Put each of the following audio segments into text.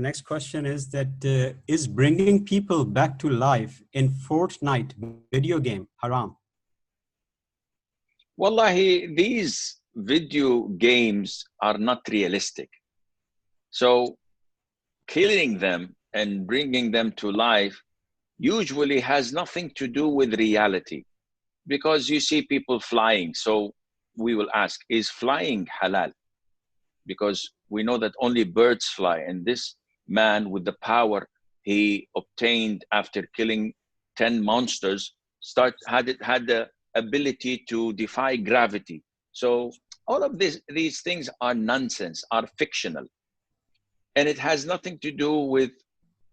Next question is that is bringing people back to life in Fortnite video game haram? Wallahi, these video games are not realistic. So killing them and bringing them to life usually has nothing to do with reality, because you see people flying. So we will ask, is flying halal? Because we know that only birds fly, and this man with the power he obtained after killing 10 monsters had the ability to defy gravity. So all of these things are nonsense, are fictional, and it has nothing to do with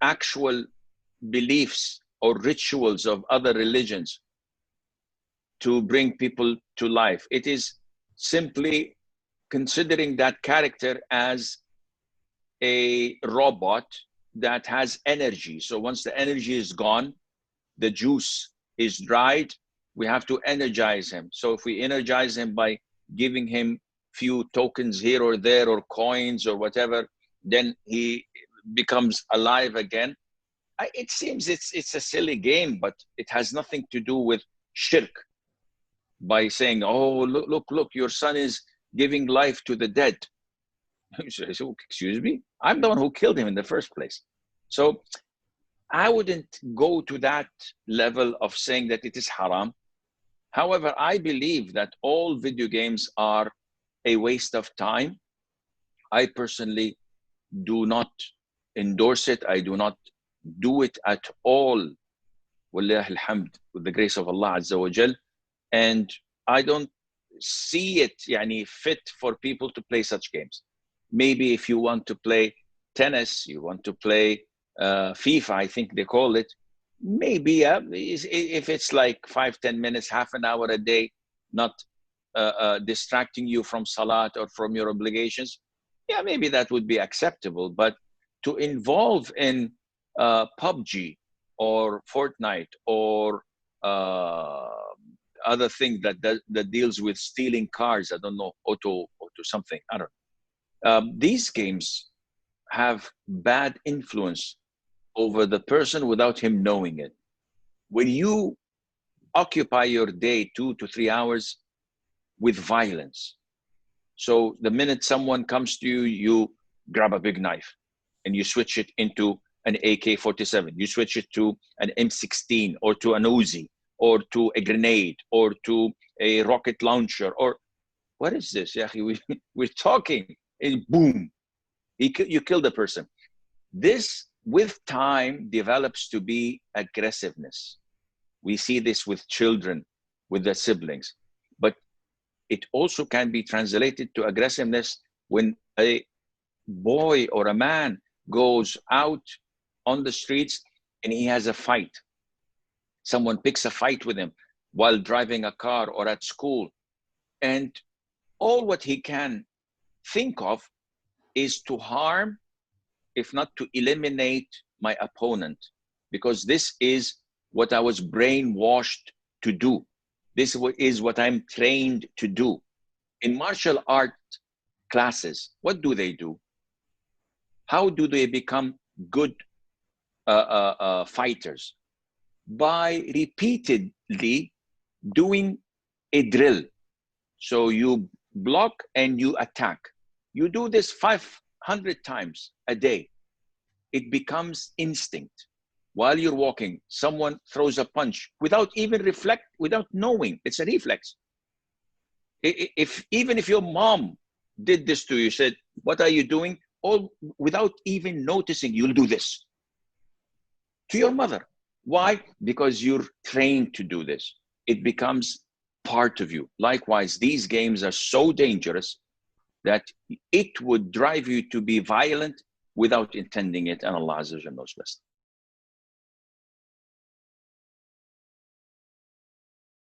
actual beliefs or rituals of other religions to bring people to life. It is simply considering that character as a robot that has energy. So once the energy is gone, the juice is dried, we have to energize him. So if we energize him by giving him few tokens here or there, or coins or whatever, then he becomes alive again. It seems it's a silly game, but it has nothing to do with shirk. By saying, oh, look, your son is giving life to the dead. So, excuse me? I'm the one who killed him in the first place. So I wouldn't go to that level of saying that it is haram. However, I believe that all video games are a waste of time. I personally do not endorse it. I do not do it at all. Wallahi alhamd, with the grace of Allah Azza wa Jal. And I don't see it fit for people to play such games. Maybe if you want to play tennis, you want to play FIFA, I think they call it, maybe if it's like 5-10 minutes, half an hour a day, not distracting you from salat or from your obligations, yeah, maybe that would be acceptable. But to involve in PUBG or Fortnite or other thing that deals with stealing cars, I don't know, auto something, I don't know. These games have bad influence over the person without him knowing it. When you occupy your day 2 to 3 hours with violence, so the minute someone comes to you, you grab a big knife and you switch it into an AK-47, you switch it to an M16 or to an Uzi or to a grenade or to a rocket launcher, or what is this? We're talking, and boom, you kill the person. This, with time, develops to be aggressiveness. We see this with children, with their siblings, but it also can be translated to aggressiveness when a boy or a man goes out on the streets and he has a fight. Someone picks a fight with him while driving a car or at school, and all what he can think of is to harm, if not to eliminate, my opponent, because this is what I was brainwashed to do. This is what I'm trained to do. In martial art classes, what do they do? How do they become good fighters? By repeatedly doing a drill. So you block and you attack. You do this 500 times a day. It becomes instinct. While you're walking, someone throws a punch without even without knowing. It's a reflex. Even if your mom did this to you, said, what are you doing? All without even noticing, you'll do this to your mother. Why? Because you're trained to do this. It becomes part of you. Likewise, these games are so dangerous that it would drive you to be violent without intending it, and Allah Azza wa Jalla knows best.